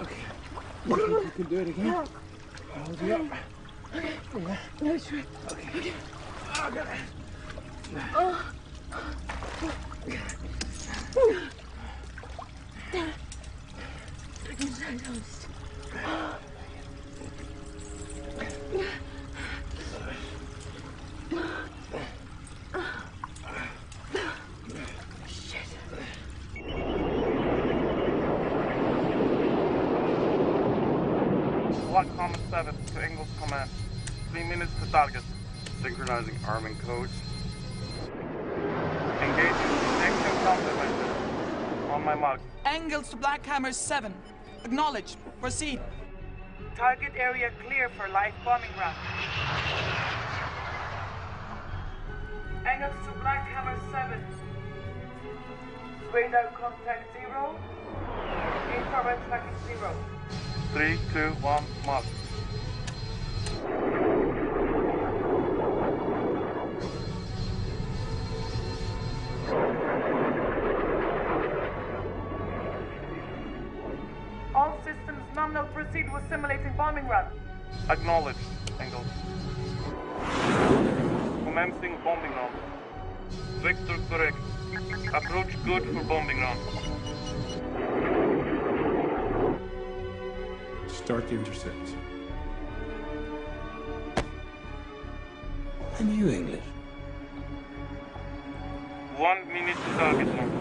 Okay. You can do it again. I'll hold you up. Okay. No, sure. Okay. Okay. Oh, got it. Oh. Block Common 7 to English Command. 3 minutes to target. Synchronizing arming codes. Engaging detection countermeasures. On my mark. Angles to Black Hammer 7. Acknowledge. Proceed. Target area clear for live bombing run. Angles to Black Hammer 7. Radar contact 0. Infrared tracking 0. 3, 2, 1, mark. All systems nominal, proceed with simulating bombing run. Acknowledge. Engels. Commencing bombing run. Vector correct. Approach good for bombing run. Start the intercept. And you English? 1 minute to target run.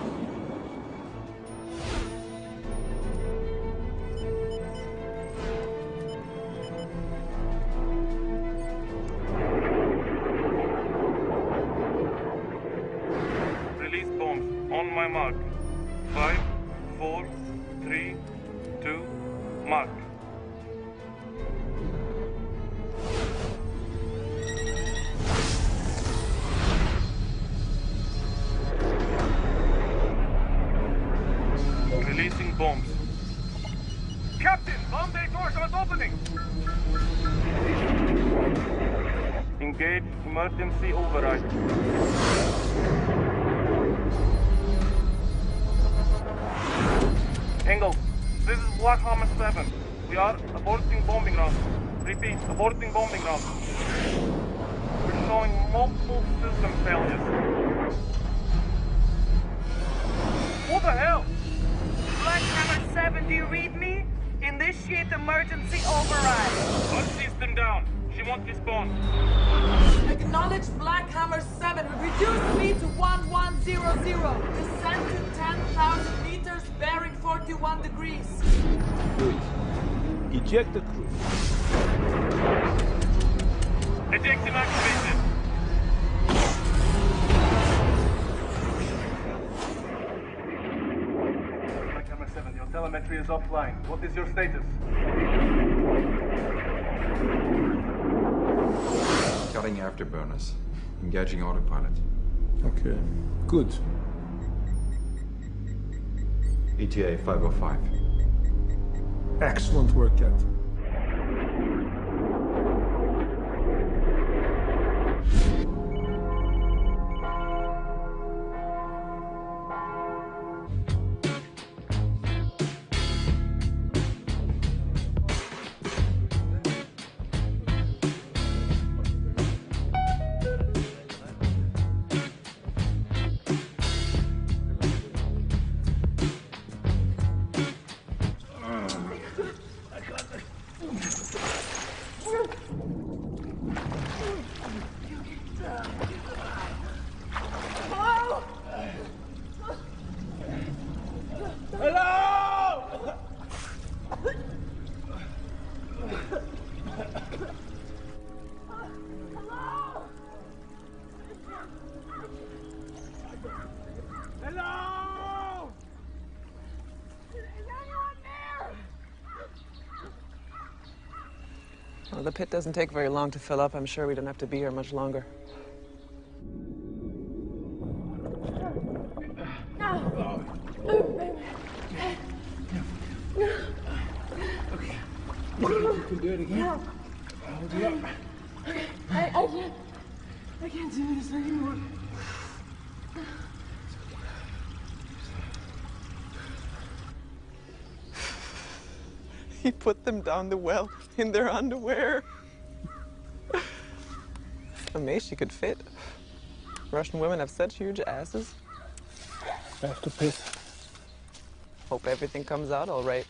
Release bombs on my mark. 5, 4, 3, 2, mark. Releasing bombs. Captain, bomb bay doors are opening. Engage emergency override. Engels, this is Black Hammer 7. We are aborting bombing run. Repeat, aborting bombing run. We're showing multiple system failures. What the hell? Black Hammer 7, do you read me? Initiate emergency override. One system down. She won't respond. Acknowledge Black Hammer 7. Reduce speed to 1100. Descend to 10,000 meters, bearing 41 degrees. Good. Eject the crew. Ejection activated. Black Hammer 7, your telemetry is offline. What is your status? Cutting afterburners. Engaging autopilot. Okay. Good. ETA 505. Excellent work, Captain. Well, the pit doesn't take very long to fill up. I'm sure we don't have to be here much longer. Okay. You can do it again. I'll hold you up. I can't do this anymore. He put them down the well in their underwear. Amazed she could fit. Russian women have such huge asses. I have to piss. Hope everything comes out all right.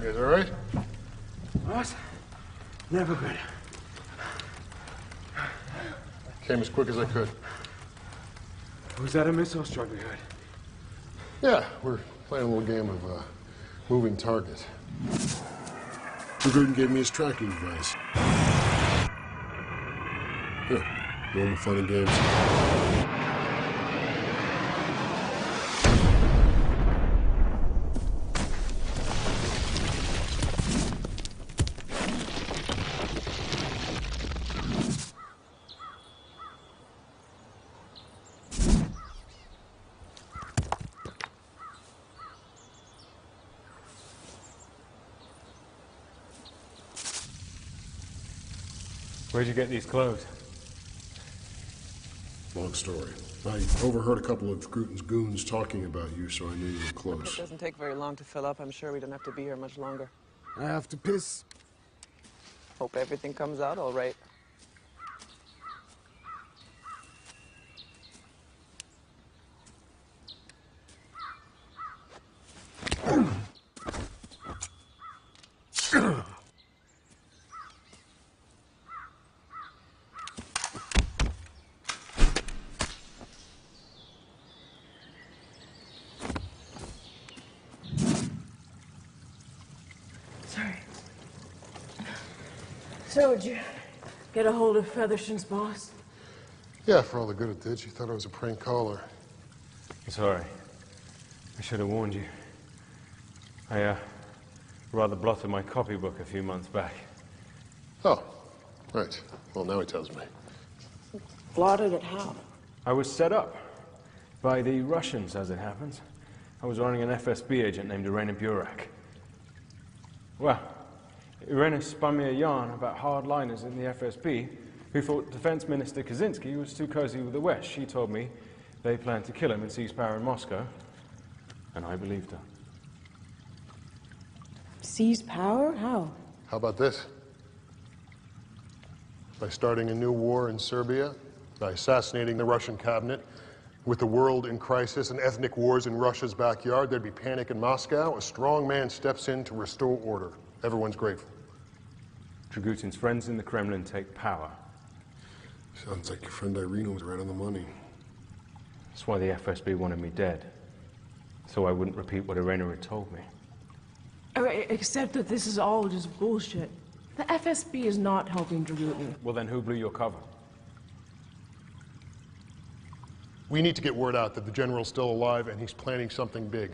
You guys all right? What? Never been. Came as quick as I could. Was that a missile strike we heard? Yeah, we're playing a little game of moving target. Gruden gave me his tracking device. Yeah, normal fun and games. Where'd you get these clothes? Long story. I overheard a couple of Gruden's goons talking about you, so I knew you were It close. doesn't take very long to fill up. I'm sure we don't have to be here much longer. I have to piss. Hope everything comes out all right. Sorry. So, did you get a hold of Featherston's boss? Yeah, for all the good it did, she thought I was a prank caller. Sorry. I should have warned you. I, rather blotted my copybook a few months back. Oh, right. Well, now he tells me. Blotted it how? I was set up by the Russians, as it happens. I was running an FSB agent named Irena Burak. Well, Irena spun me a yarn about hardliners in the FSB who thought Defense Minister Kaczynski was too cozy with the West. She told me they planned to kill him and seize power in Moscow, and I believed her. Seize power? How? How about this? By starting a new war in Serbia, by assassinating the Russian cabinet, with the world in crisis and ethnic wars in Russia's backyard, there'd be panic in Moscow. A strong man steps in to restore order. Everyone's grateful. Dragutin's friends in the Kremlin take power. Sounds like your friend Irina was right on the money. That's why the FSB wanted me dead, so I wouldn't repeat what Irena had told me. Except that this is all just bullshit. The FSB is not helping Dragutin. Well, then who blew your cover? We need to get word out that the general's still alive and he's planning something big.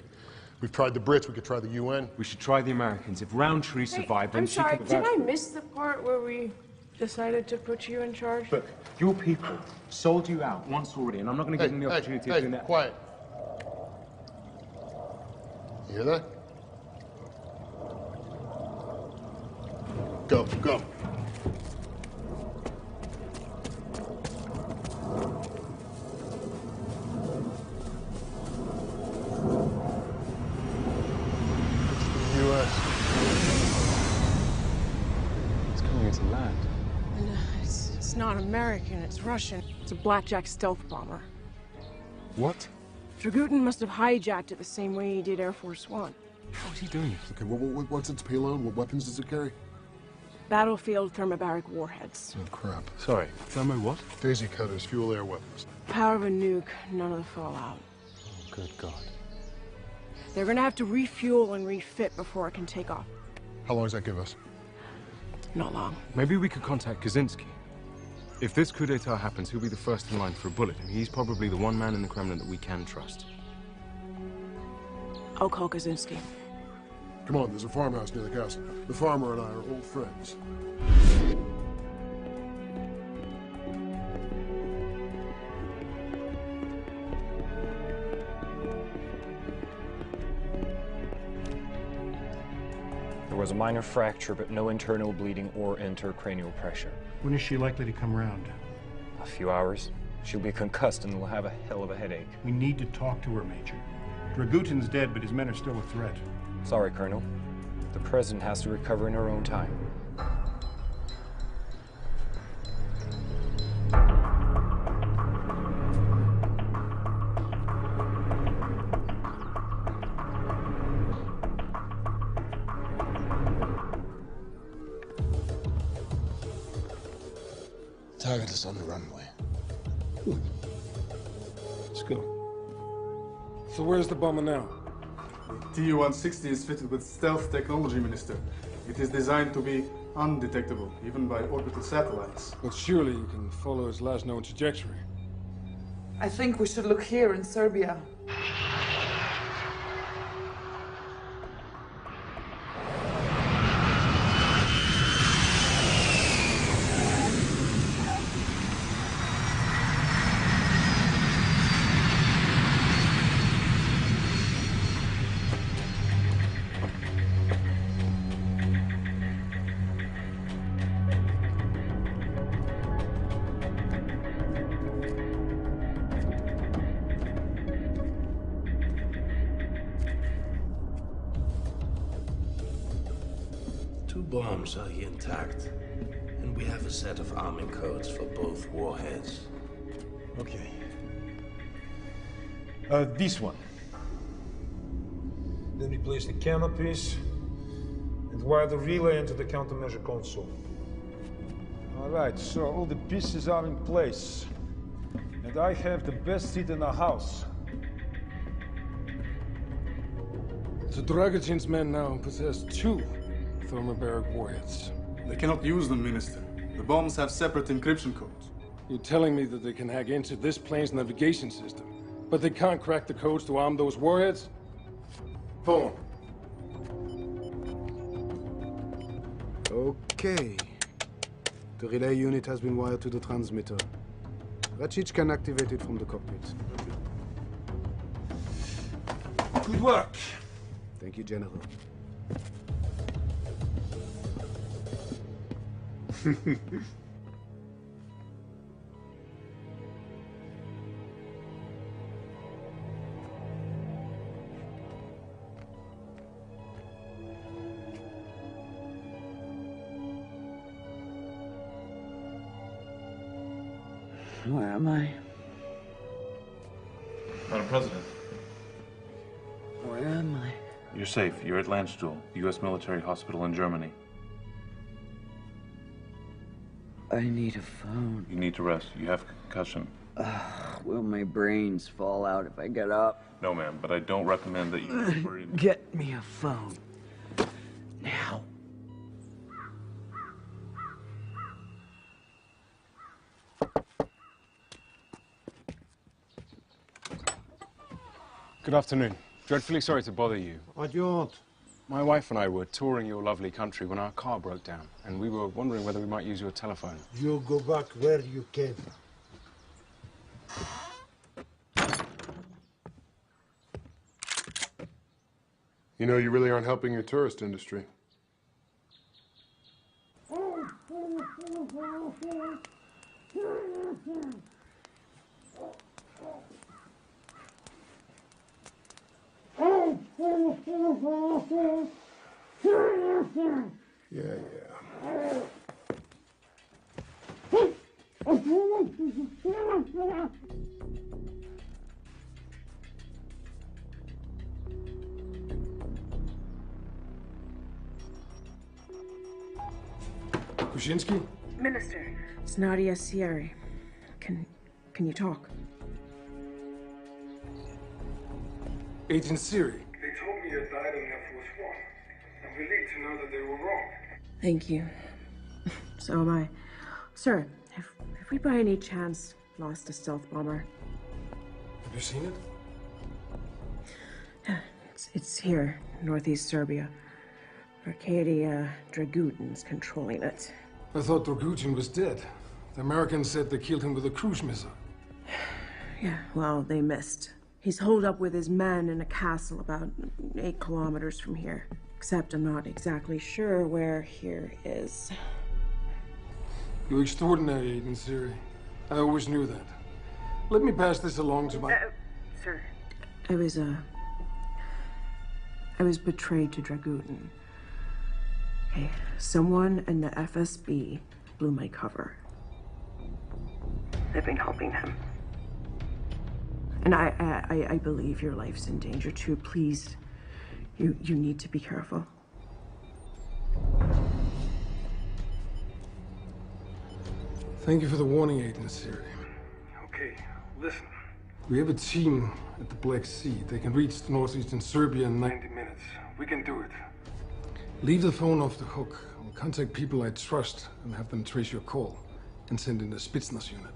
We've tried the Brits, we could try the UN. We should try the Americans. If Roundtree survived, then I'm she sorry, could did I miss the part where we decided to put you in charge? But your people sold you out once already, and I'm not going to give them the opportunity of doing that. Quiet. You hear that? Go, go. It's coming into land. And, it's not American, it's Russian. It's a blackjack stealth bomber. What? Dragutin must have hijacked it the same way he did Air Force One. How's he doing it? Okay, what's its payload? What weapons does it carry? Battlefield thermobaric warheads. Oh, crap. Sorry, thermo what? Daisy cutters, fuel air weapons. Power of a nuke, none of the fallout. Oh, good God. They're gonna have to refuel and refit before it can take off. How long does that give us? Not long. Maybe we could contact Kaczynski. If this coup d'etat happens, he'll be the first in line for a bullet, and he's probably the one man in the Kremlin that we can trust. I'll call Kaczynski. Come on, there's a farmhouse near the castle. The farmer and I are old friends. There was a minor fracture, but no internal bleeding or intracranial pressure. When is she likely to come round? A few hours. She'll be concussed and will have a hell of a headache. We need to talk to her, Major. Dragutin's dead, but his men are still a threat. Sorry, Colonel. The President has to recover in her own time. Target is on the runway. Good. Let's go. So where's the bomber now? Tu-160 is fitted with stealth technology, Minister. It is designed to be undetectable, even by orbital satellites. But surely you can follow his last known trajectory. I think we should look here in Serbia. Two bombs are intact, and we have a set of arming codes for both warheads. Okay. This one. Then we place the canopies and wire the relay into the countermeasure console. All right, so all the pieces are in place. And I have the best seat in the house. So Dragutin's men now possess two thermobaric warheads. They cannot use them, Minister. The bombs have separate encryption codes. You're telling me that they can hack into this plane's navigation system, but they can't crack the codes to arm those warheads? Pull. Okay. The relay unit has been wired to the transmitter. Racic can activate it from the cockpit. Good work. Thank you, General. Where am I? Madam President. Where am I? You're safe. You're at Landstuhl, the U.S. military hospital in Germany. I need a phone. You need to rest. You have concussion. Will my brains fall out if I get up? No, ma'am, but I don't recommend that you... Get me a phone. Now. Good afternoon. Dreadfully sorry to bother you. I don't. My wife and I were touring your lovely country when our car broke down, and we were wondering whether we might use your telephone. You go back where you came. You know, you really aren't helping your tourist industry. Yeah. Brzezinski? Minister. It's Nadia Sierra. Can you talk? Agent Siri. They told me you died on Air Force One. I'm relieved to know that they were wrong. Thank you. So am I. Sir, have we by any chance lost a stealth bomber? Have you seen it? It's here, northeast Serbia. Arcadia Dragutin's controlling it. I thought Dragutin was dead. The Americans said they killed him with a cruise missile. Yeah, well, they missed. He's holed up with his men in a castle about 8 kilometers from here. Except I'm not exactly sure where here is. You're extraordinary, Agent Siri. I always knew that. Let me pass this along to my... Sir. I was betrayed to Dragutin. Okay, someone in the FSB blew my cover. I've been helping him. And I believe your life's in danger too. Please, you need to be careful. Thank you for the warning, Agent Siri. Okay, listen. We have a team at the Black Sea. They can reach northeastern Serbia in 90 minutes. We can do it. Leave the phone off the hook. I'll contact people I trust and have them trace your call and send in a Spetsnaz unit.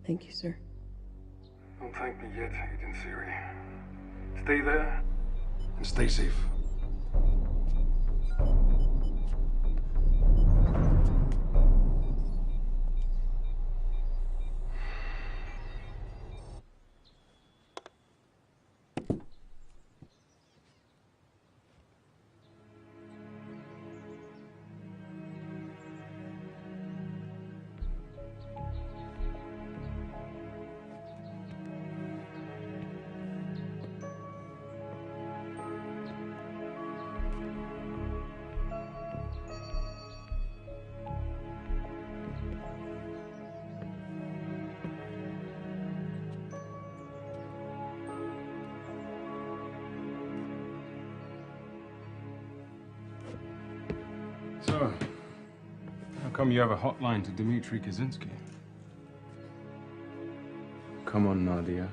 Thank you, sir. Don't thank me yet, Agent Siri. Stay there and stay safe. So, how come you have a hotline to Dmitry Kaczynski? Come on, Nadia.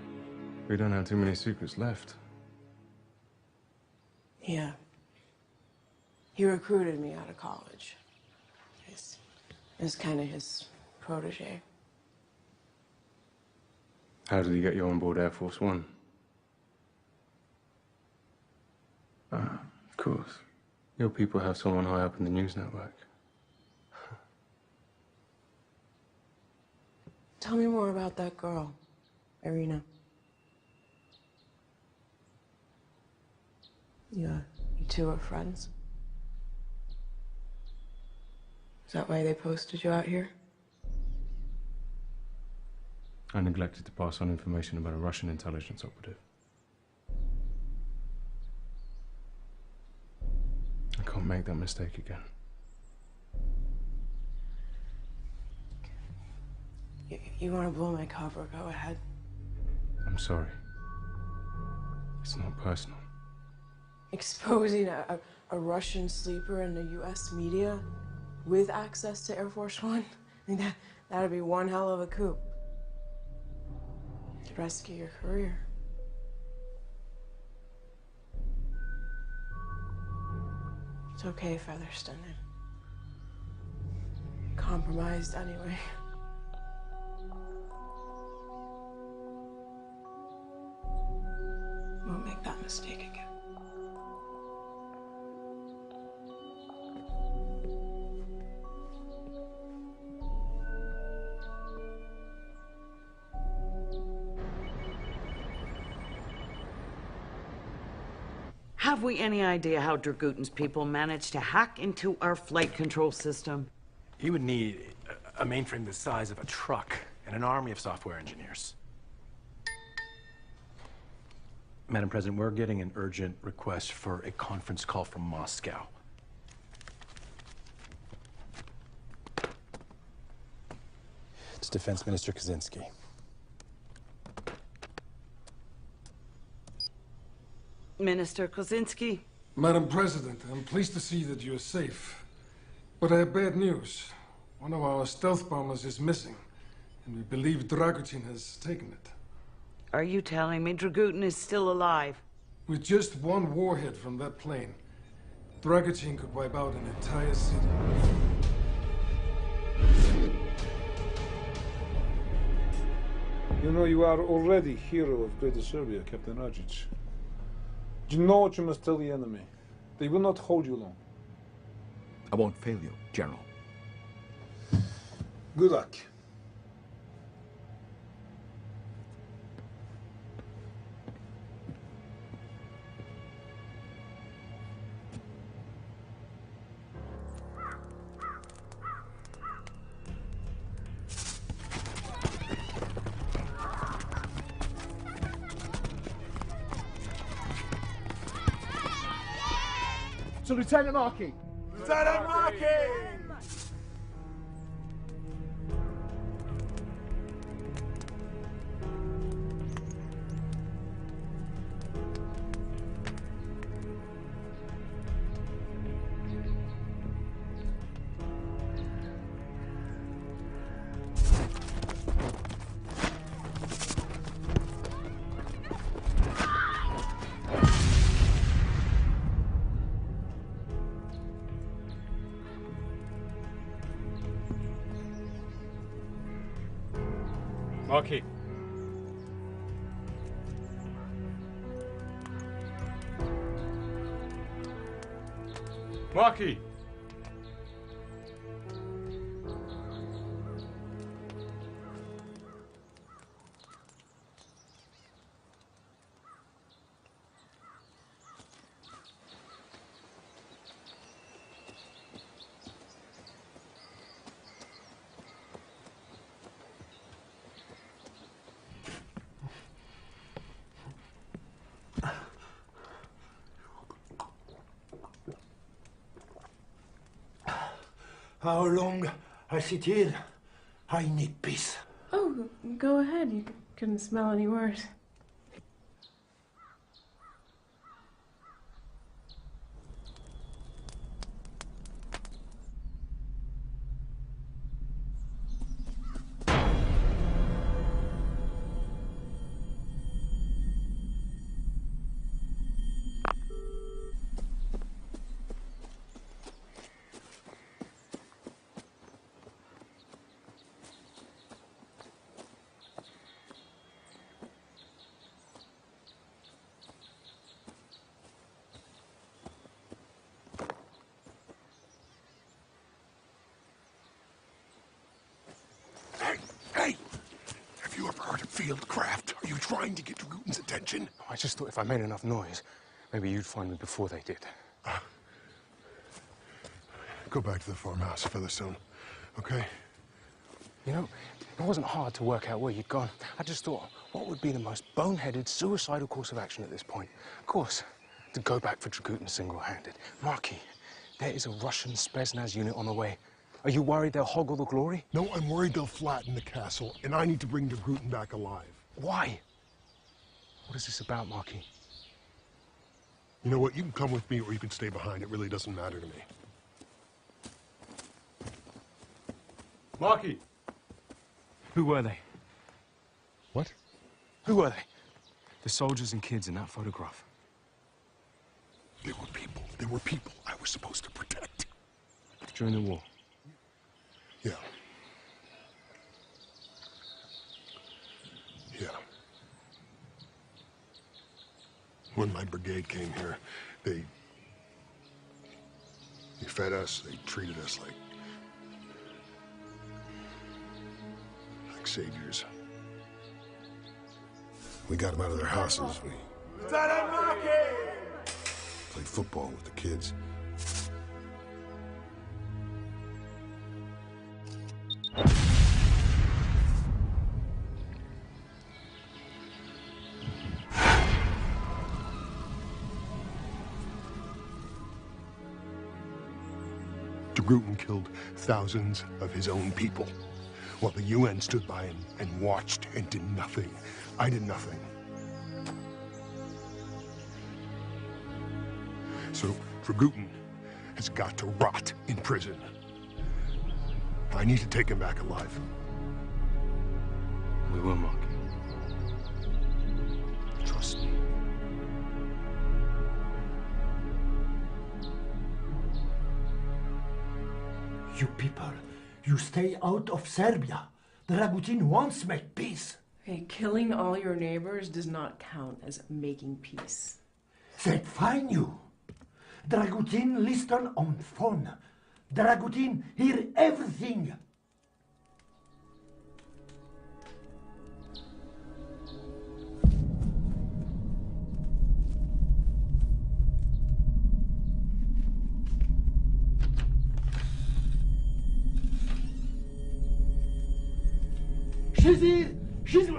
We don't have too many secrets left. Yeah. He recruited me out of college. It's kind of his protege. How did he get you on board Air Force One? Ah, of course. Your people have someone high up in the news network. Tell me more about that girl, Irina. You two are friends? Is that why they posted you out here? I neglected to pass on information about a Russian intelligence operative. I can't make that mistake again. You want to blow my cover? Go ahead. I'm sorry. It's not personal. Exposing a Russian sleeper in the U.S. media with access to Air Force One? I mean, that'd be one hell of a coup. To rescue your career. It's okay, Featherston. Compromised anyway. Won't make that mistake again. Have we any idea how Dragutin's people managed to hack into our flight control system? He would need a mainframe the size of a truck and an army of software engineers. Madam President, we're getting an urgent request for a conference call from Moscow. It's Defense Minister Kaczynski. Minister Kaczynski? Madam President, I'm pleased to see that you're safe. But I have bad news. One of our stealth bombers is missing, and we believe Dragutin has taken it. Are you telling me Dragutin is still alive? With just one warhead from that plane, Dragutin could wipe out an entire city. You know, you are already hero of Greater Serbia, Captain Rajic. You know what you must tell the enemy. They will not hold you long. I won't fail you, General. Good luck. To Lieutenant Markey! Lieutenant Markey! Markey. Markey! How long I sit here? I need peace. Oh, go ahead. You couldn't smell any worse. Hey! Have you ever heard of Fieldcraft? Are you trying to get Dragutin's attention? I just thought if I made enough noise, maybe you'd find me before they did. Go back to the farmhouse, Featherstone, okay? You know, it wasn't hard to work out where you'd gone. I just thought, what would be the most boneheaded, suicidal course of action at this point? Of course, to go back for Dragutin single-handed. Markey, there is a Russian Spetsnaz unit on the way. Are you worried they'll hog all the glory? No, I'm worried they'll flatten the castle, and I need to bring Dragutin back alive. Why? What is this about, Markey? You know what? You can come with me or you can stay behind. It really doesn't matter to me. Markey! Who were they? What? Who were they? The soldiers and kids in that photograph. They were people. They were people I was supposed to protect. During the war? Yeah. Yeah. When my brigade came here, they fed us, they treated us like saviors. We got them out of their houses. We played football with the kids. Dragutin killed thousands of his own people, while the UN stood by and watched and did nothing. I did nothing. So Dragutin has got to rot in prison. I need to take him back alive. We will, Mark. Trust me. You people, you stay out of Serbia. Dragutin wants to make peace. Hey, killing all your neighbors does not count as making peace. That fine you. Dragutin listen on phone. Dragutin hear everything. She's here. She's.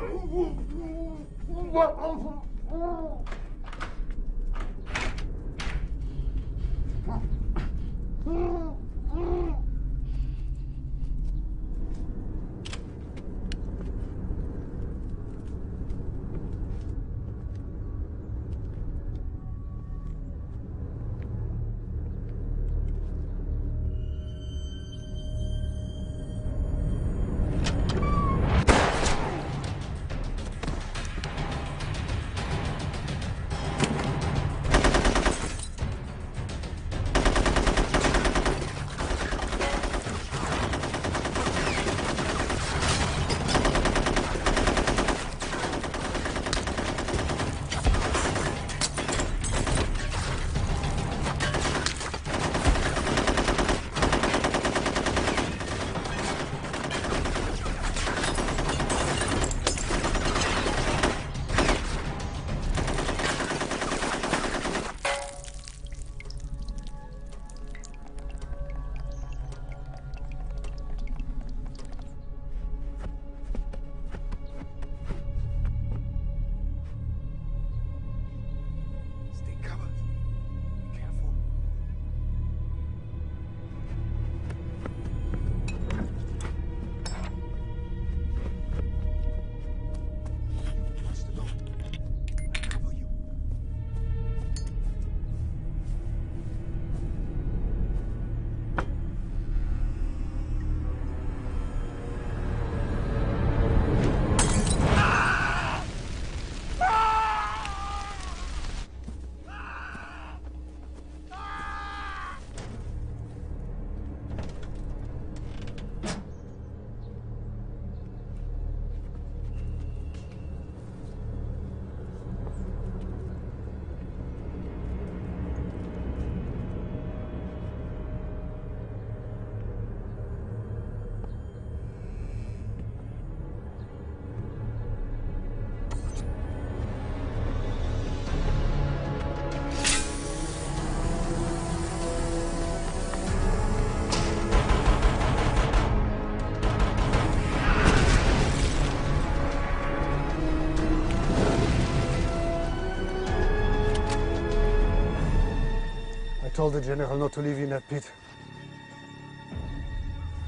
I told the general not to leave you in that pit.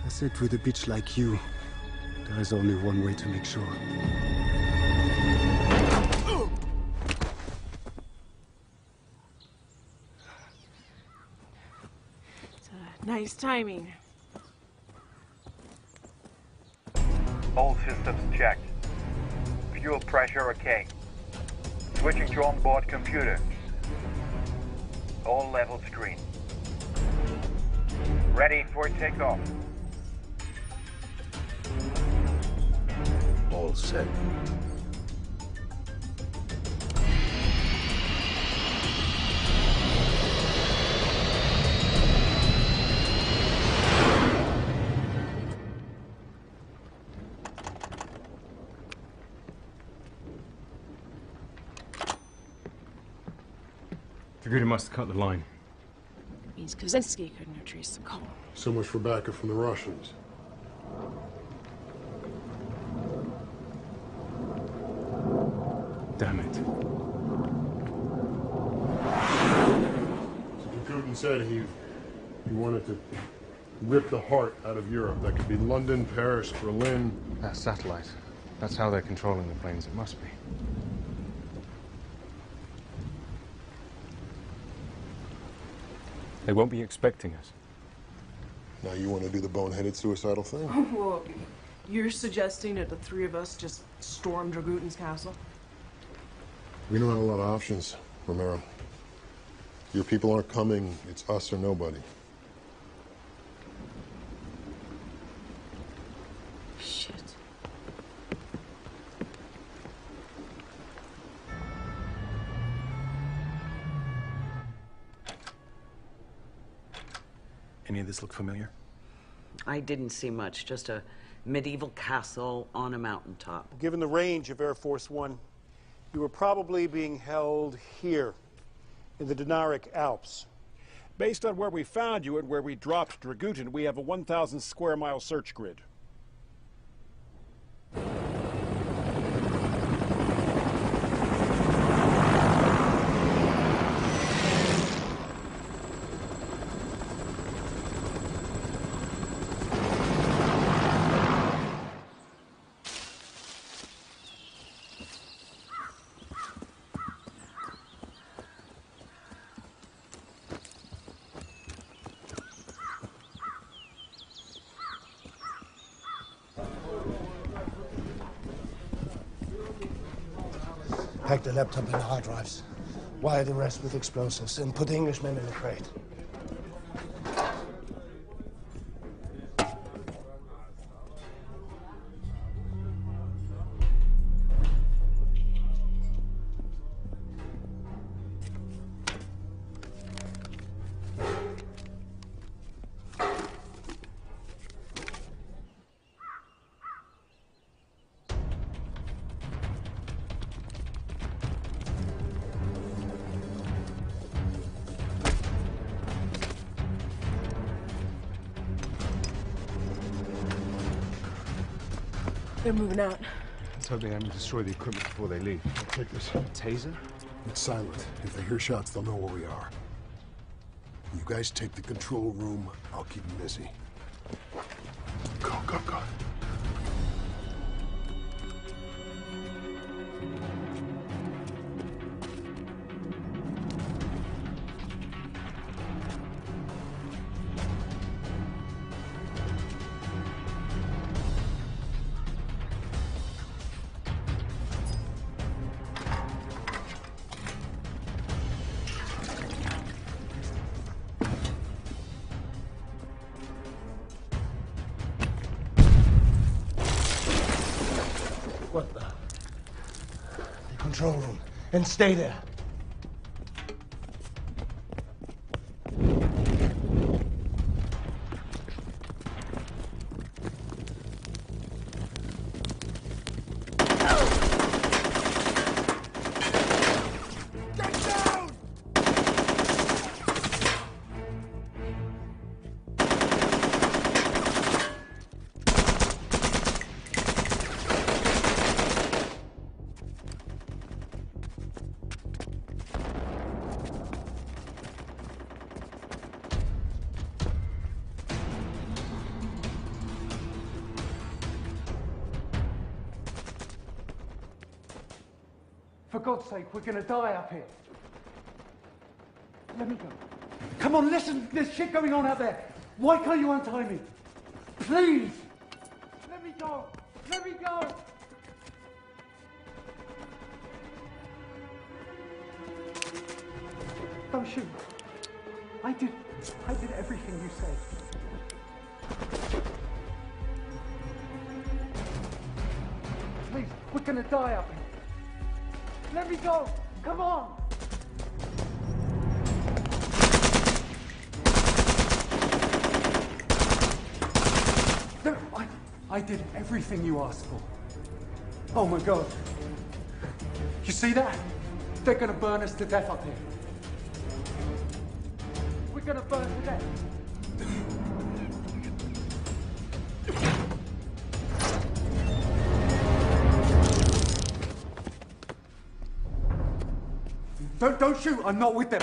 I said with a bitch like you, there is only one way to make sure. Nice timing. All systems checked. Fuel pressure okay. Switching to onboard computer. All levels green. Ready for takeoff. All set. Figured he must have cut the line. Means Kaczynski couldn't have traced the call. So much for backup from the Russians. Damn it. So Putin said he wanted to rip the heart out of Europe. That could be London, Paris, Berlin. That satellite. That's how they're controlling the planes. It must be. They won't be expecting us. Now you want to do the boneheaded suicidal thing? Well, you're suggesting that the three of us just storm Dragutin's castle? We don't have a lot of options, Romero. Your people aren't coming. It's us or nobody. Shit. Any of this look familiar? I didn't see much, just a medieval castle on a mountaintop. Given the range of Air Force One, you were probably being held here, in the Dinaric Alps. Based on where we found you and where we dropped Dragutin, we have a 1,000 square mile search grid. Pack the laptop and the hard drives. Wire the rest with explosives and put the Englishmen in the crate. They're moving out. Let's hope they haven't destroyed the equipment before they leave. Take this. Taser? It's silent. If they hear shots, they'll know where we are. You guys take the control room. I'll keep them busy. Go, go, go. What the? The control room. And stay there. For God's sake, we're gonna die up here. Let me go. Come on, listen, there's shit going on out there. Why can't you untie me? Please! Let me go! Let me go! Don't shoot. I did everything you said. Please, we're gonna die up here. Let me go! Come on! No, I did everything you asked for. Oh my God. You see that? They're gonna burn us to death up here. We're gonna burn to death. Don't shoot, I'm not with them.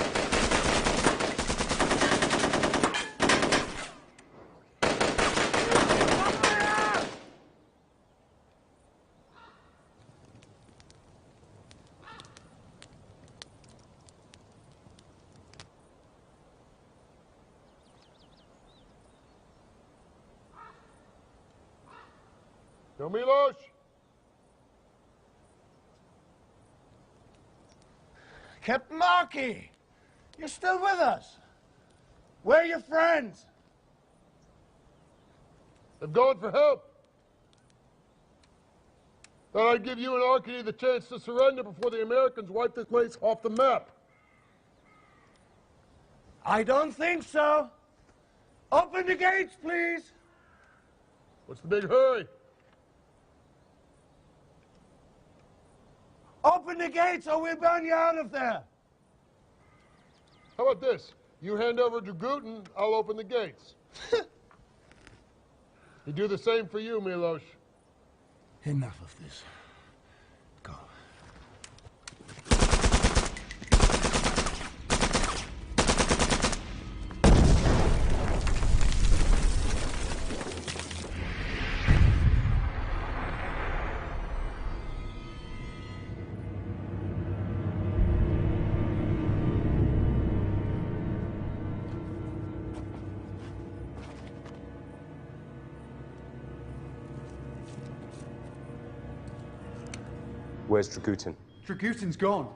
No, Milos? Captain Markey! You're still with us? Where are your friends? They've gone for help. Thought I'd give you and Arkady the chance to surrender before the Americans wipe this place off the map. I don't think so. Open the gates, please. What's the big hurry? Open the gates or we'll burn you out of there. How about this? You hand over Dragutin, I'll open the gates. You do the same for you, Milos. Enough of this. Go. Where's Dragutin? Dragutin's gone.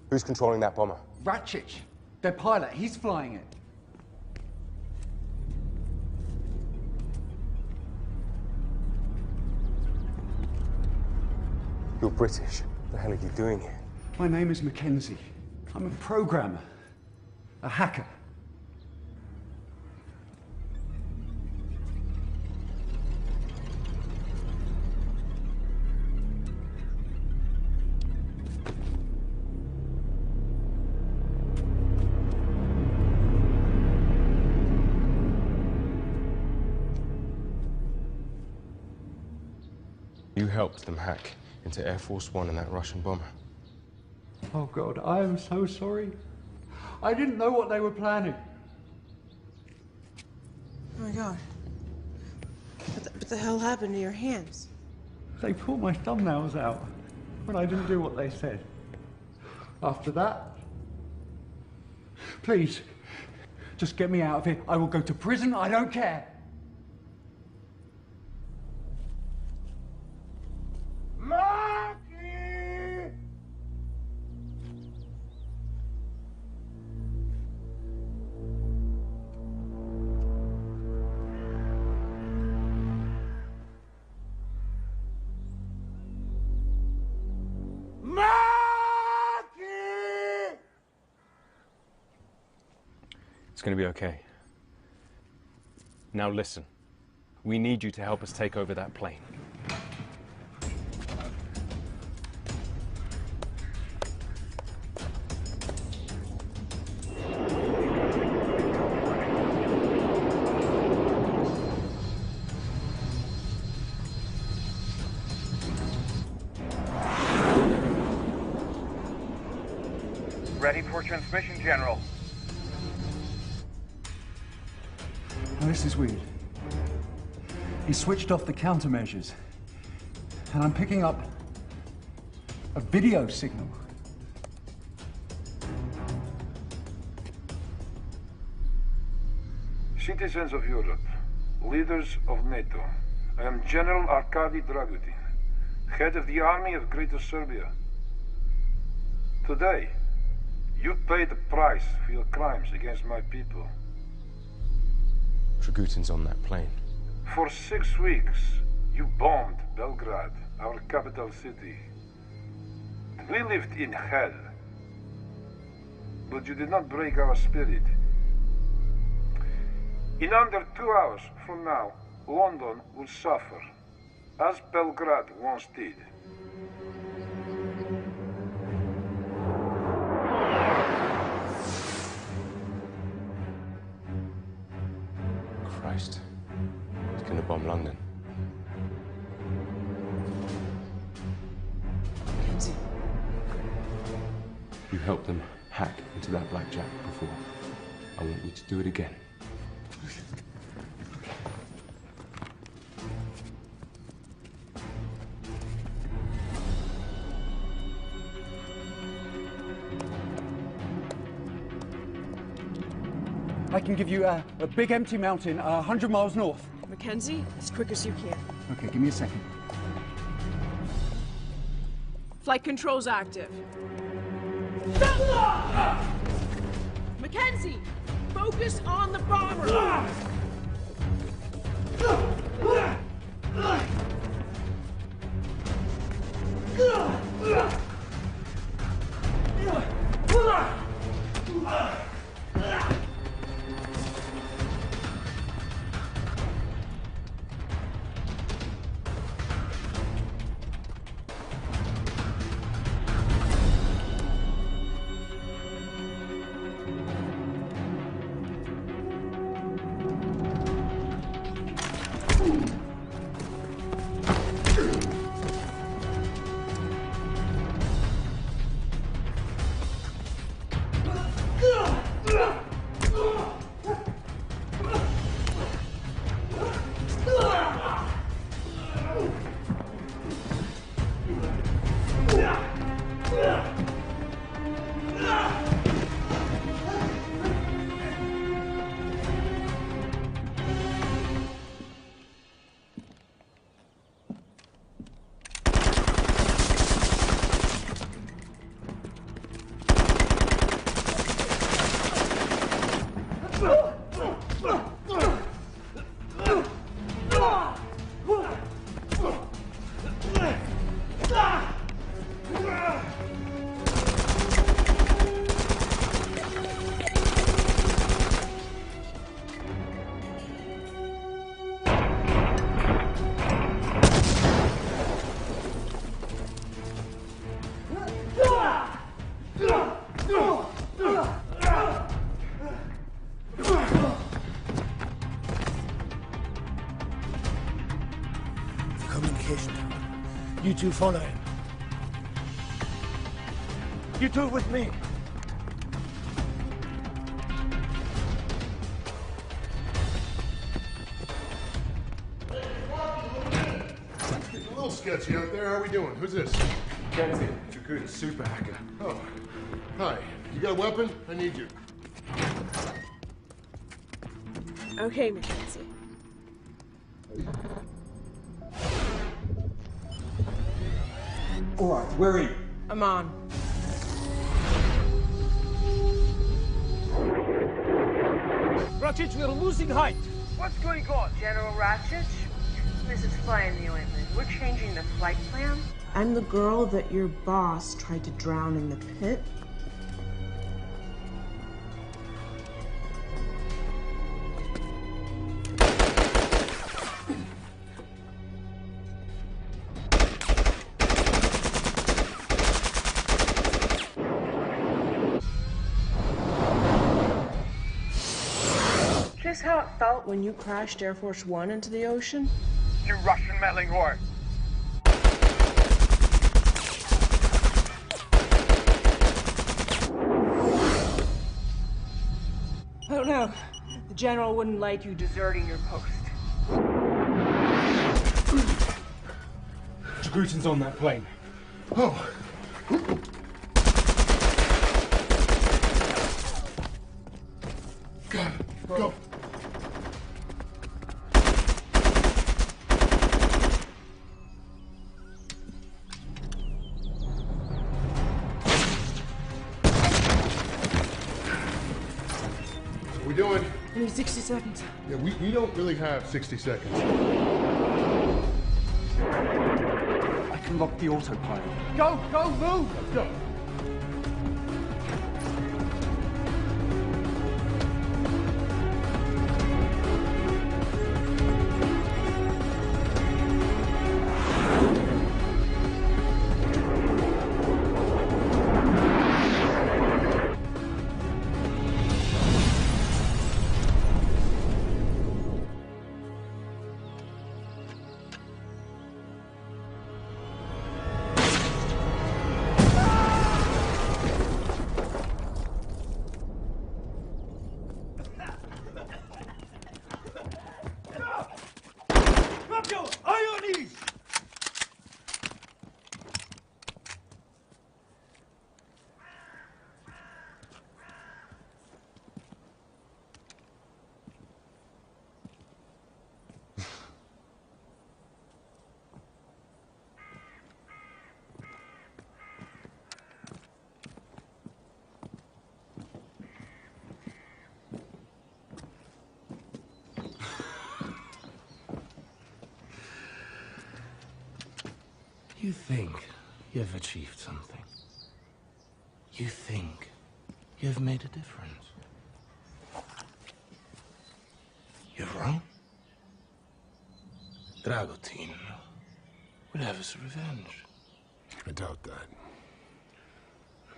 Who's controlling that bomber? Ratchich, their pilot, he's flying it. You're British. What the hell are you doing here? My name is Mackenzie. I'm a programmer, a hacker. You helped them hack into Air Force One and that Russian bomber. Oh God, I am so sorry. I didn't know what they were planning. Oh my God. What the hell happened to your hands? They pulled my thumbnails out when I didn't do what they said. After that, please, just get me out of here. I will go to prison, I don't care. Marky! It's going to be okay. Now listen. We need you to help us take over that plane. Ready for transmission, General. Now, this is weird. He switched off the countermeasures, and I'm picking up a video signal. Citizens of Europe, leaders of NATO, I am General Arkady Dragutin, head of the Army of Greater Serbia. Today, you pay the price for your crimes against my people. Dragutin's on that plane. For 6 weeks, you bombed Belgrade, our capital city. We lived in hell, but you did not break our spirit. In under 2 hours from now, London will suffer, as Belgrade once did. Christ. He's gonna bomb London. Mackenzie. You helped them hack into that blackjack before. I want you to do it again. I can give you a big empty mountain 100 miles north. Mackenzie, as quick as you can. Okay, give me a second. Flight control's active. Mackenzie! Focus on the bomber! Communication tower. You two follow him. You two with me. It's a little sketchy out there. How are we doing? Who's this? Kenzie, Dragoon super hacker. Oh, hi. You got a weapon? I need you. Okay, Mackenzie. All right, where are you? I'm on. Ratchet, we're losing height. What's going on, General Ratchet? This is fly in the ointment. We're changing the flight plan. I'm the girl that your boss tried to drown in the pit. Just how it felt when you crashed Air Force One into the ocean? You Russian meddling whore! I don't know. The general wouldn't like you deserting your post. Dragutin's on that plane. Oh. God, go. What are we doing? I need 60 seconds. Yeah, we don't really have 60 seconds. I can lock the autopilot. Go, move! Let's go. You think you've achieved something. You think you've made a difference. You're wrong. Dragutin will have his revenge. I doubt that.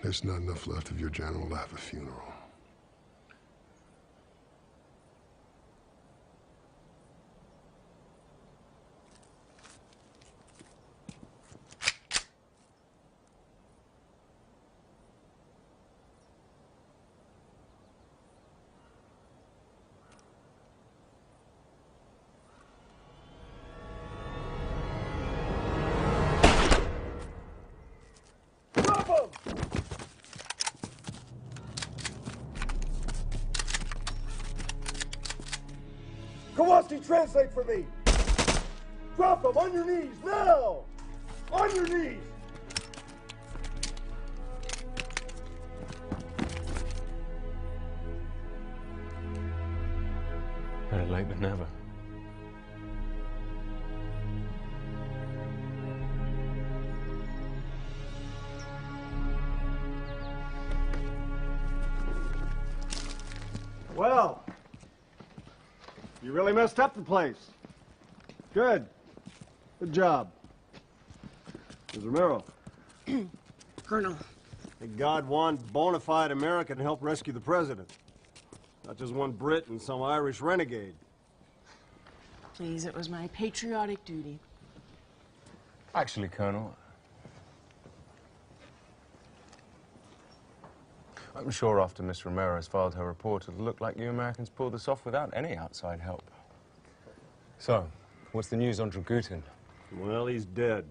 There's not enough left of your general to have a funeral. Kowalski, translate for me! Drop him on your knees, now! On your knees! Better late than never. Well, you really messed up the place. Good. Good job. Ms. Romero. Colonel. May God one bona fide American to help rescue the president. Not just one Brit and some Irish renegade. Please, it was my patriotic duty. Actually, Colonel, I'm sure after Miss Romero has filed her report, it'll look like you Americans pulled this off without any outside help. So, what's the news on Dragutin? Well, he's dead.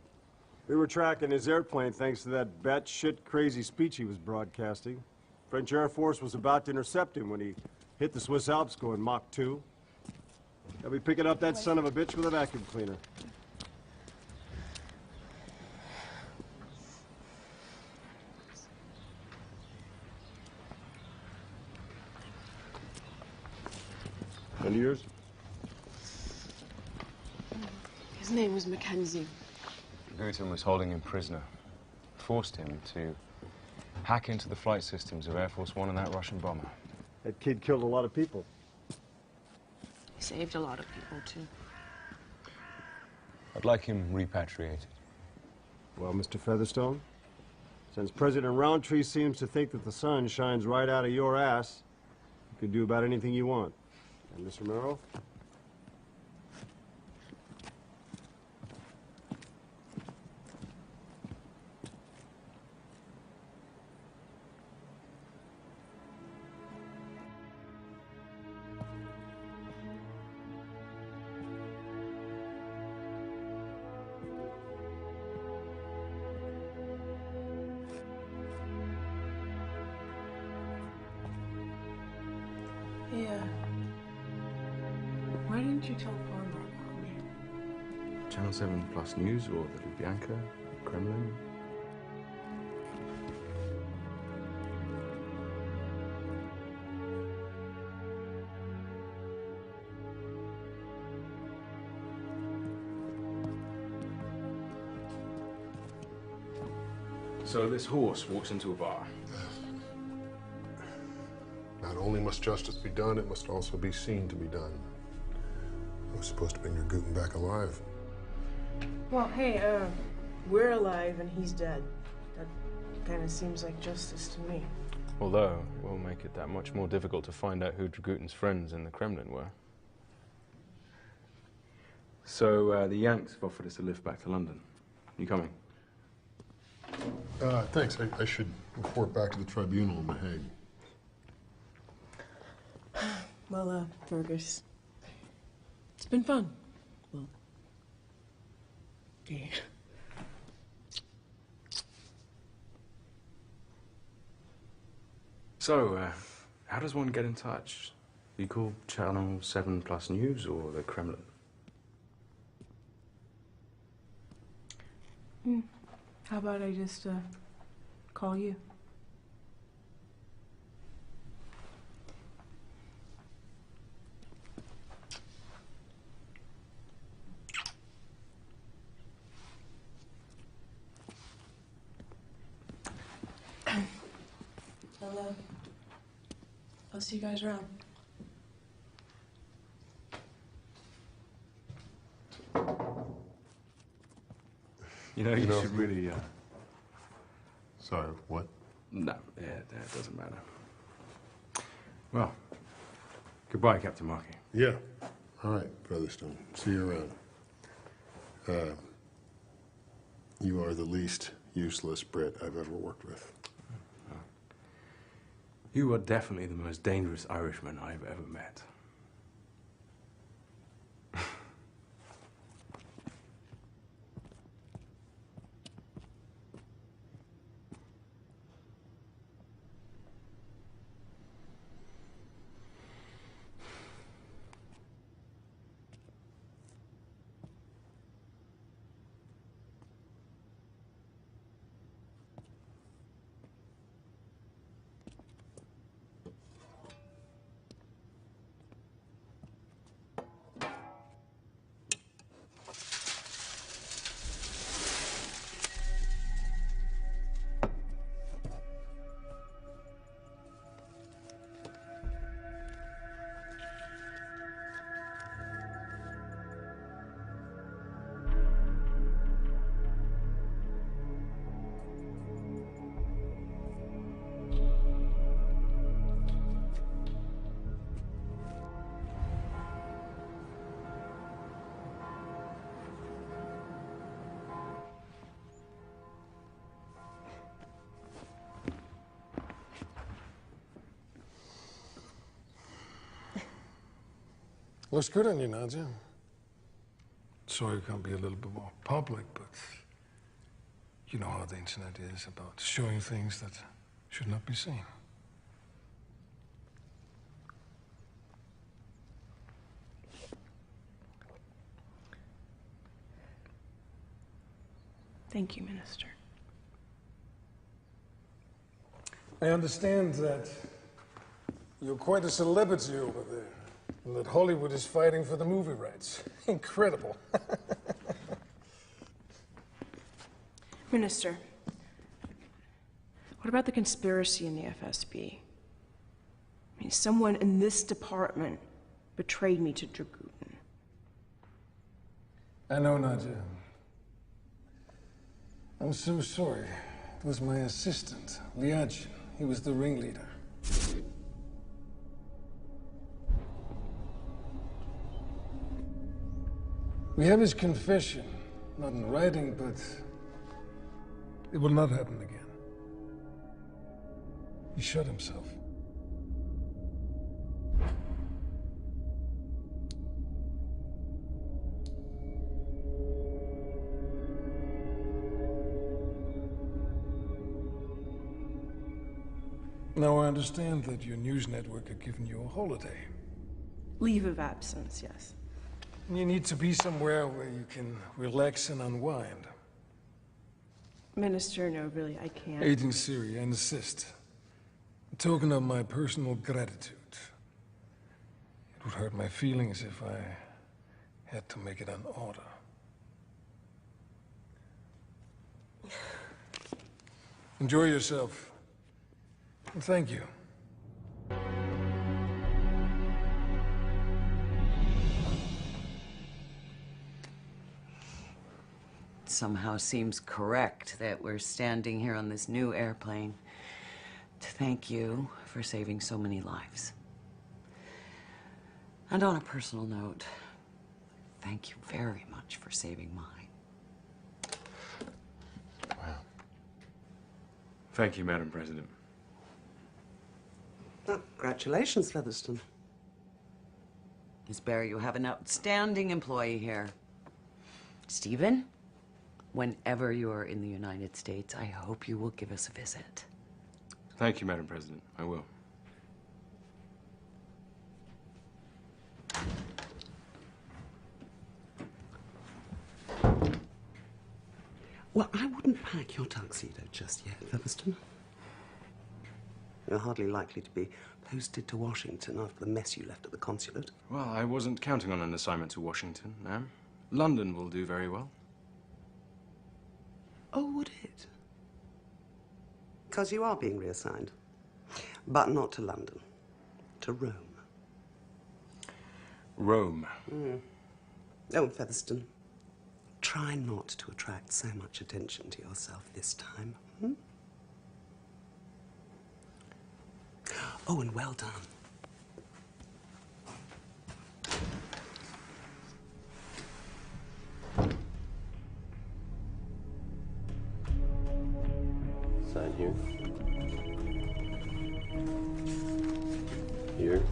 We were tracking his airplane thanks to that batshit crazy speech he was broadcasting. French Air Force was about to intercept him when he hit the Swiss Alps going Mach 2. They'll be picking up that son of a bitch with a vacuum cleaner. And yours? His name was Mackenzie. Dragutin was holding him prisoner. Forced him to hack into the flight systems of Air Force One and that Russian bomber. That kid killed a lot of people. He saved a lot of people, too. I'd like him repatriated. Well, Mr. Featherstone, since President Roundtree seems to think that the sun shines right out of your ass, you can do about anything you want. And Miss Romero? Yeah. Why didn't you tell Farmer about me? Channel 7 Plus News or the Lubyanka, Kremlin? So this horse walks into a bar. Not only must justice be done, it must also be seen to be done. I was supposed to bring your Guten back alive. Well, hey, we're alive and he's dead. That kind of seems like justice to me. Although, it will make it that much more difficult to find out who Dragutin's friends in the Kremlin were. So, the Yanks have offered us a lift back to London. You coming? Thanks. I should report back to the tribunal in The Hague. Well, Fergus, it's been fun. Well, yeah. So, how does one get in touch? You call Channel 7 Plus News or the Kremlin? How about I just, call you? I'll see you guys around. You know, you should really, Sorry, what? No, yeah, it doesn't matter. Well, goodbye, Captain Markey. Yeah. All right, Featherstone. See you around. You are the least useless Brit I've ever worked with. You are definitely the most dangerous Irishman I've ever met. Looks good on you, Nadja. Sorry you can't be a little bit more public, but you know how the internet is about showing things that should not be seen. Thank you, Minister. I understand that you're quite a celebrity over there, and that Hollywood is fighting for the movie rights. Incredible. Minister, what about the conspiracy in the FSB? I mean, someone in this department betrayed me to Dragutin. I know, Nadja. I'm so sorry. It was my assistant, Liadjin. He was the ringleader. We have his confession, not in writing, but it will not happen again. He shot himself. Now I understand that your news network had given you a holiday. Leave of absence, yes. You need to be somewhere where you can relax and unwind. Minister, no, really, I can't. Agent Siri, I insist. A token of my personal gratitude. It would hurt my feelings if I had to make it an order. Enjoy yourself. And thank you. Somehow seems correct that we're standing here on this new airplane to thank you for saving so many lives. And on a personal note, thank you very much for saving mine. Wow. Thank you, Madam President. Oh, congratulations, Featherstone. Miss Barry, you have an outstanding employee here. Stephen, whenever you are in the United States, I hope you will give us a visit. Thank you, Madam President. I will. Well, I wouldn't pack your tuxedo just yet, Featherstone. You're hardly likely to be posted to Washington after the mess you left at the consulate. Well, I wasn't counting on an assignment to Washington, ma'am. London will do very well. Oh, would it? Because you are being reassigned. But not to London. To Rome. Rome. Oh, Featherston, try not to attract so much attention to yourself this time. Oh, and well done. Sign here. Here.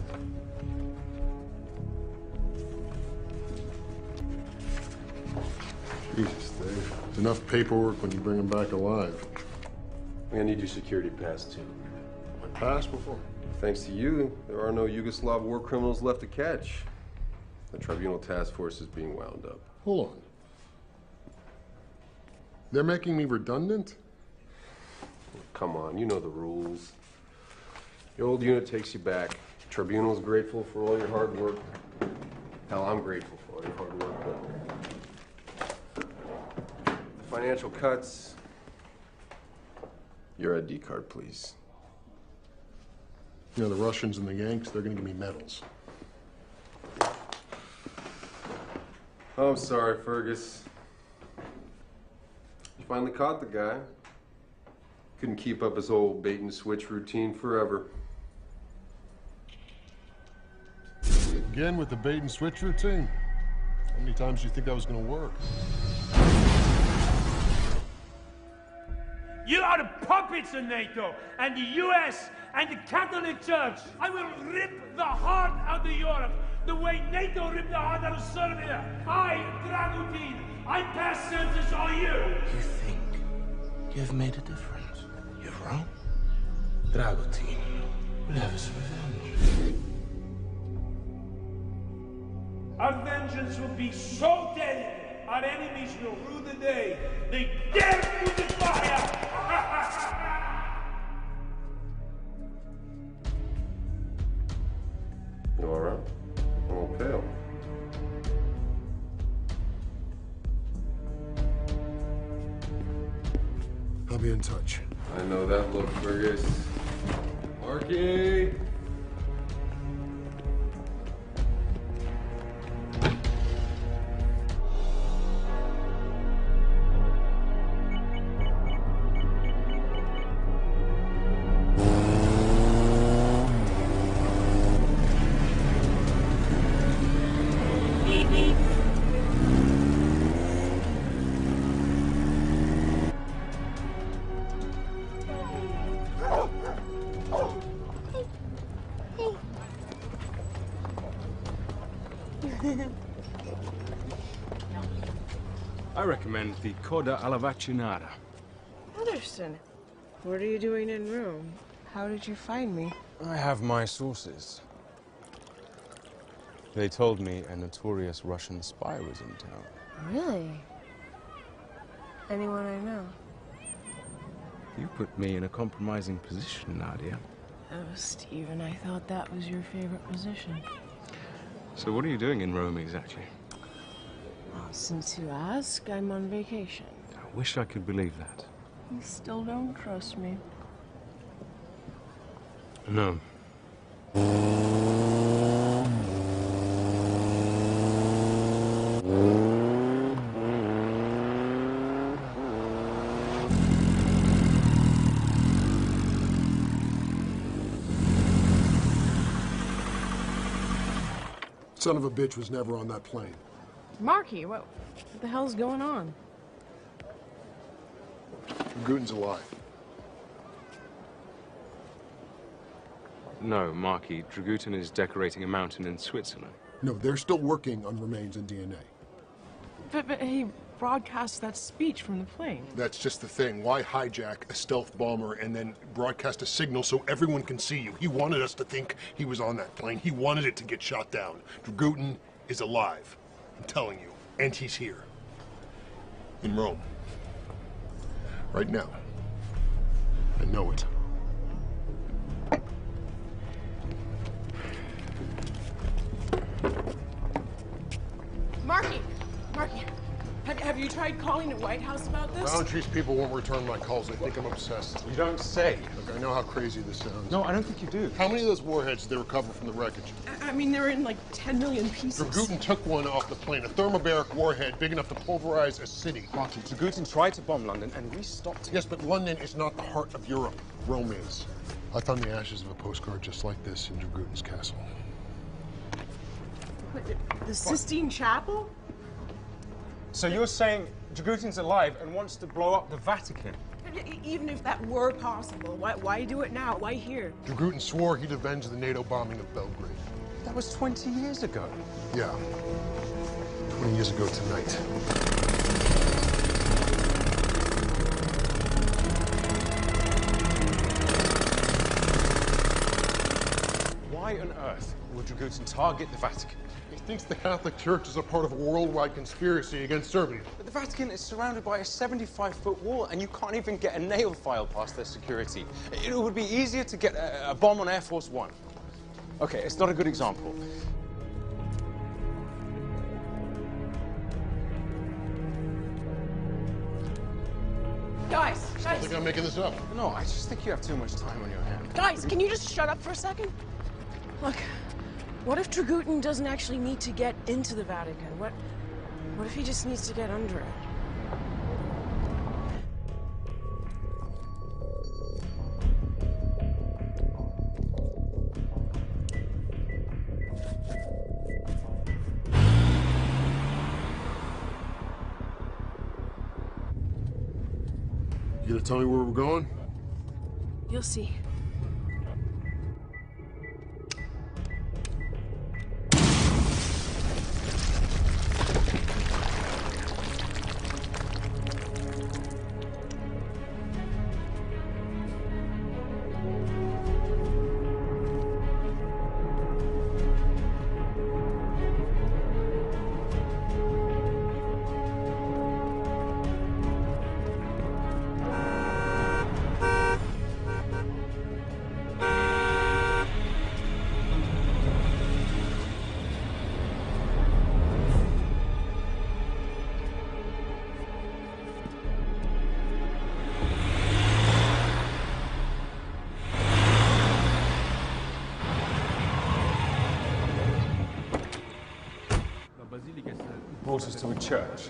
Jesus, Dave. It's enough paperwork when you bring him back alive. I'm gonna need your security pass, too. My pass before? Thanks to you, there are no Yugoslav war criminals left to catch. The tribunal task force is being wound up. Hold on. They're making me redundant? Come on, you know the rules. The old unit takes you back. Tribunal's grateful for all your hard work. Hell, I'm grateful for all your hard work, but the financial cuts. Your ID card, please. You know, the Russians and the Yanks, they're gonna give me medals. Oh, I'm sorry, Fergus. You finally caught the guy. Couldn't keep up his old bait and switch routine forever. Again with the bait and switch routine? How many times do you think that was gonna work? You are the puppets of NATO and the US and the Catholic Church. I will rip the heart out of Europe the way NATO ripped the heart out of Serbia. I, Dragutin, I pass sentence on you. You think you've made a difference? You're wrong. Dragutin will have his revenge. Our vengeance will be so deadly, our enemies will rue the day they dare to defy us. You all right? I'm all pale. I'll be in touch. I know that look, Fergus. Marky! I recommend the Coda alla Vaccinata. Featherston, what are you doing in Rome? How did you find me? I have my sources. They told me a notorious Russian spy was in town. Really? Anyone I know? You put me in a compromising position, Nadia. Oh, Stephen, I thought that was your favorite position. So what are you doing in Rome exactly? Well, since you ask, I'm on vacation. I wish I could believe that. You still don't trust me? No. Son of a bitch was never on that plane. Marky, what the hell's going on? Guten's alive. No, Marky. Dragutin is decorating a mountain in Switzerland. No, they're still working on remains and DNA. But he broadcast that speech from the plane. That's just the thing. Why hijack a stealth bomber and then broadcast a signal so everyone can see you? He wanted us to think he was on that plane. He wanted it to get shot down. Dragutin is alive. I'm telling you. And he's here. In Rome. Right now. I know it. Marky! Marky! Have you tried calling the White House about this? Boundaries people won't return my calls. They think I'm obsessed. You don't say. Look, I know how crazy this sounds. No, I don't think you do. How many of those warheads did they recover from the wreckage? I mean, they're in like 10 million pieces. Dragutin took one off the plane, a thermobaric warhead big enough to pulverize a city. Martin, Dragutin tried to bomb London, and we stopped him. Yes, but London is not the heart of Europe. Rome is. I found the ashes of a postcard just like this in Dragutin's castle. The Sistine Chapel? So you're saying Dragutin's alive and wants to blow up the Vatican? Even if that were possible, why do it now? Why here? Dragutin swore he'd avenge the NATO bombing of Belgrade. That was 20 years ago. Yeah. 20 years ago tonight. Why on earth would Dragutin target the Vatican? He thinks the Catholic Church is a part of a worldwide conspiracy against Serbia. But the Vatican is surrounded by a 75-foot wall, and you can't even get a nail file past their security. It would be easier to get a bomb on Air Force One. Okay, it's not a good example. Guys, I think I'm making this up. No, I just think you have too much time on your hands. Guys, can you just shut up for a second? Look, what if Dragutin doesn't actually need to get into the Vatican? What if he just needs to get under it? You gonna tell me where we're going? You'll see. Brought us to a church.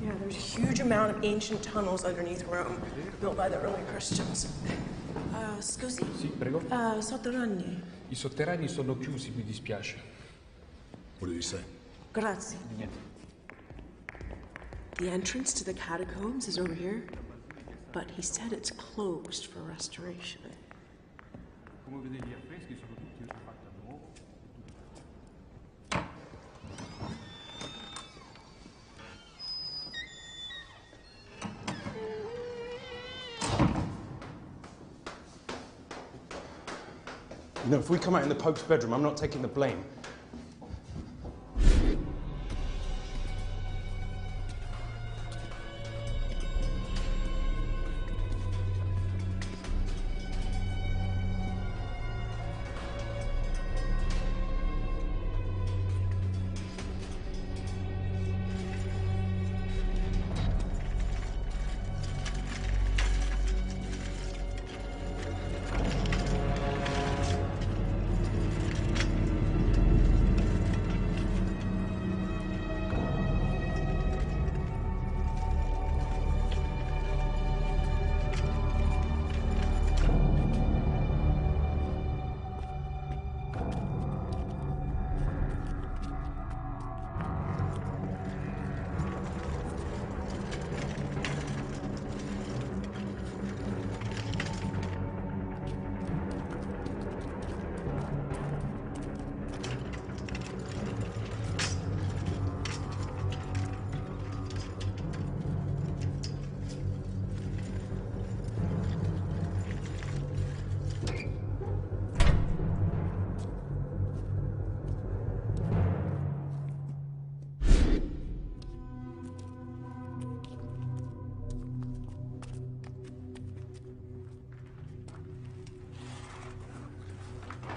Yeah, there's a huge amount of ancient tunnels underneath Rome, built by the early Christians. Scusi? Sì, prego. Sotterranei. I sotterranei sono chiusi, mi dispiace. What did he say? Grazie. The entrance to the catacombs is over here, but he said it's closed for restoration. Come vedete gli affreschi sono tutti fatti da nuovo. You know, if we come out in the Pope's bedroom, I'm not taking the blame.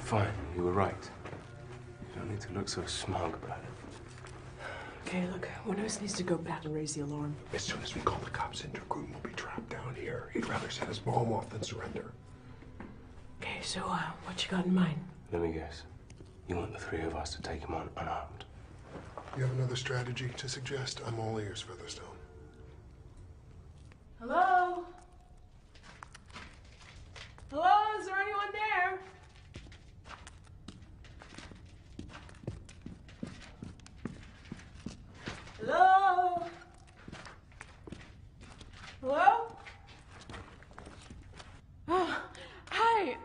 Fine, you were right. You don't need to look so smug about it. Okay, look, one of us needs to go back and raise the alarm. As soon as we call the cops in, Dragoon will be trapped down here. He'd rather set his mom off than surrender. Okay, so, what you got in mind? Let me guess. You want the three of us to take him on unarmed? You have another strategy to suggest? I'm all ears, Featherstone. Hello? Hello? Is there anyone there? Hello? Hello? Oh, hi,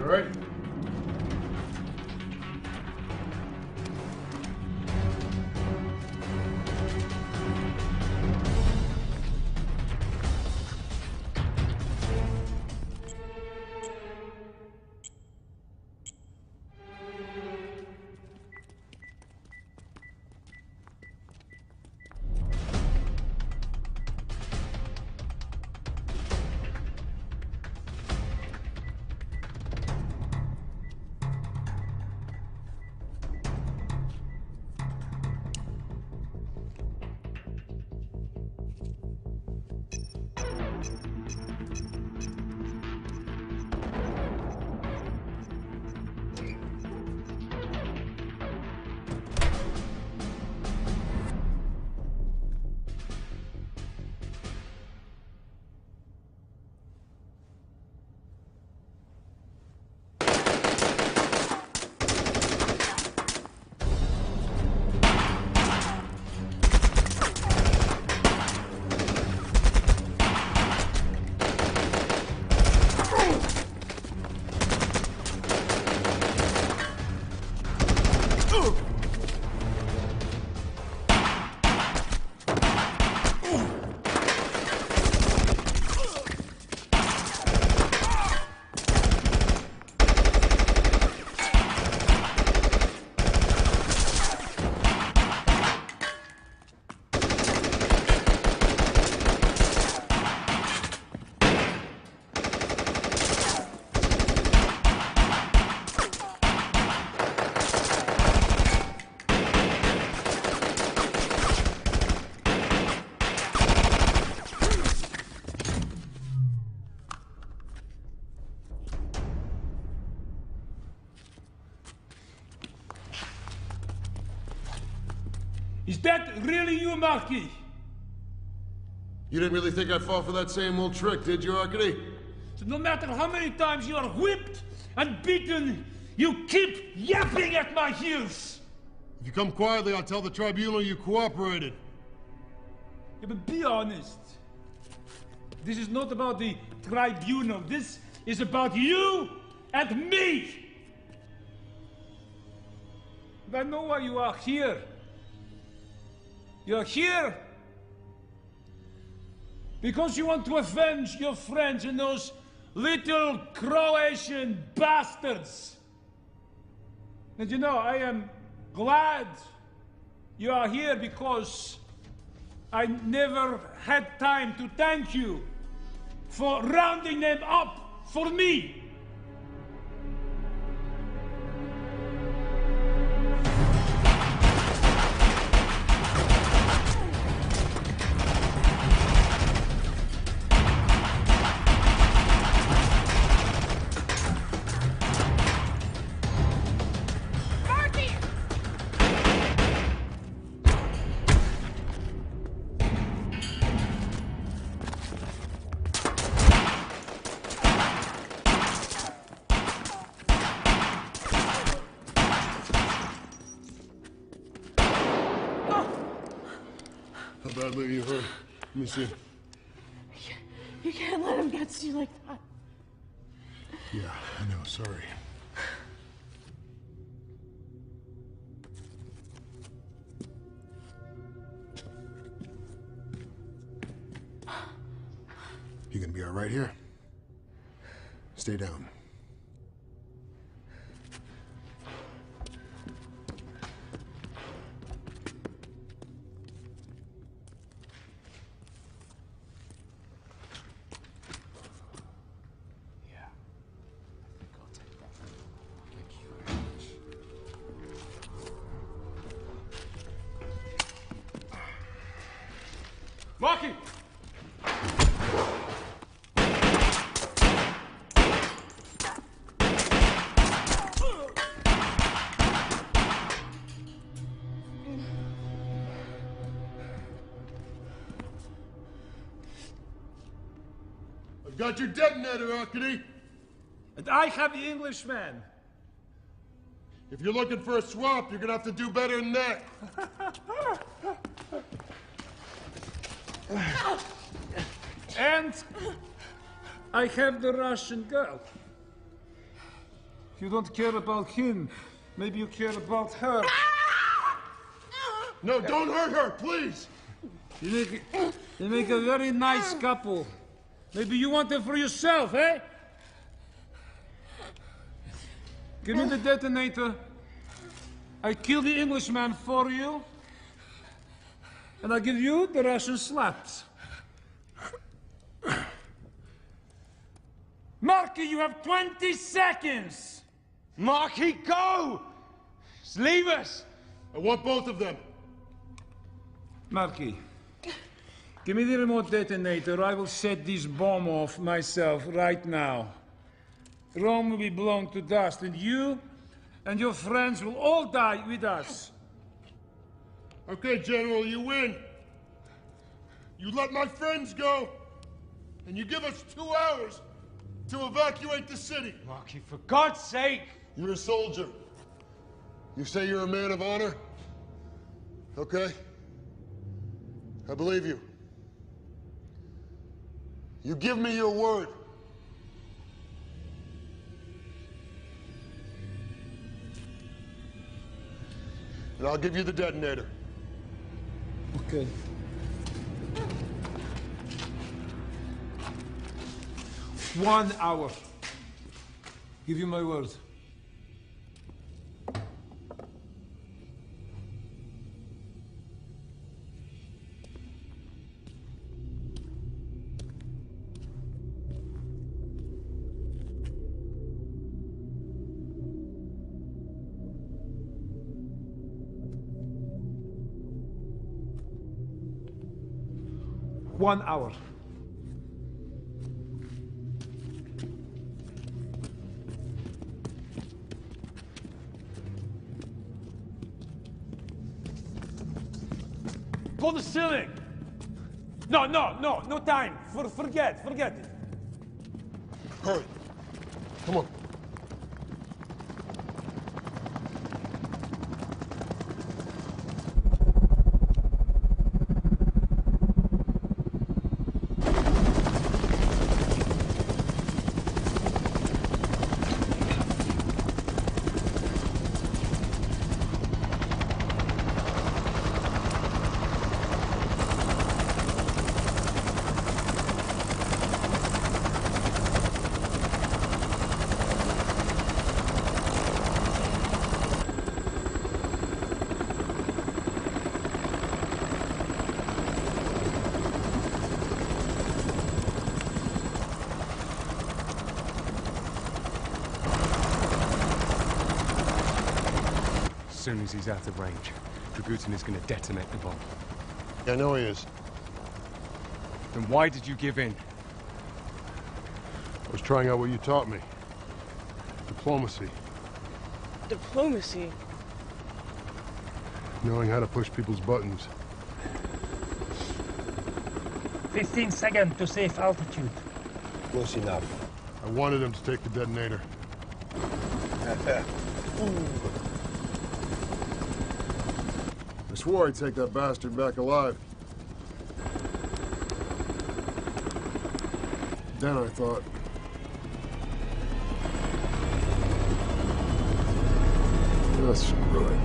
All right. Is that really you, Marquis? You didn't really think I'd fall for that same old trick, did you, Arkady? So no matter how many times you are whipped and beaten, you keep yapping at my heels. If you come quietly, I'll tell the tribunal you cooperated. Yeah, but be honest. This is not about the tribunal. This is about you and me. And I know why you are here. You're here because you want to avenge your friends and those little Croatian bastards. And you know, I am glad you are here because I never had time to thank you for rounding them up for me. How badly are you hurt? Let me see. You can't let him get to you like that. Yeah, I know, sorry. You gonna be all right here? Stay down. Marky! I've got your detonator, Arkady. And I have the Englishman. If you're looking for a swap, you're gonna have to do better than that. And I have the Russian girl. If you don't care about him, maybe you care about her. No, don't hurt her, please. You make a very nice couple. Maybe you want her for yourself, eh? Give me the detonator. I kill the Englishman for you. And I give you the Russian slaps. Marky, you have 20 seconds! Marky, go! Just leave us! I want both of them. Marky, give me the remote detonator. I will set this bomb off myself right now. Rome will be blown to dust, and you and your friends will all die with us. Okay, General, you win. You let my friends go, and you give us 2 hours to evacuate the city. Marky, for God's sake! You're a soldier. You say you're a man of honor? Okay. I believe you. You give me your word. And I'll give you the detonator. Okay. One hour. Give you my word. One hour. Pull the ceiling! No time. Forget it. Hurry. Come on. As soon as he's out of range, Dragutin is going to detonate the bomb. I know he is. Then why did you give in? I was trying out what you taught me. Diplomacy. Diplomacy? Knowing how to push people's buttons. 15 seconds to safe altitude. Close enough. I wanted him to take the detonator. I swore I'd take that bastard back alive. Then I thought... oh, screw it.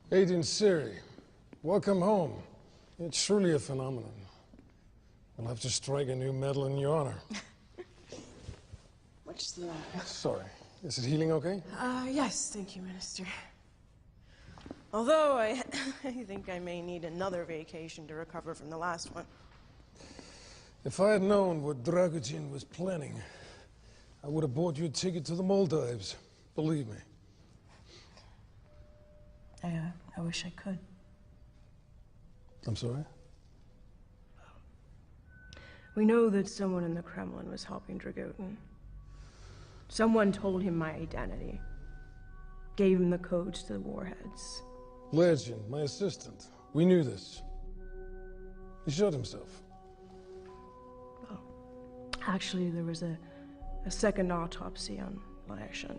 Agent Siri, welcome home. It's truly a phenomenon. We'll have to strike a new medal in your honor. What's the... Sorry. Is it healing okay? Yes, thank you, Minister. Although I think I may need another vacation to recover from the last one. If I had known what Dragutin was planning, I would have bought you a ticket to the Maldives. Believe me. I wish I could. I'm sorry? We know that someone in the Kremlin was helping Dragutin. Someone told him my identity. Gave him the codes to the warheads. Legend, my assistant. We knew this. He shot himself. Oh. Actually, there was a second autopsy on Lyashin.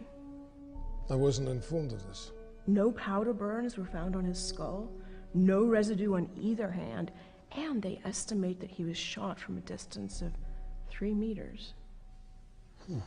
I wasn't informed of this. No powder burns were found on his skull, no residue on either hand, and they estimate that he was shot from a distance of 3 meters. Hmm.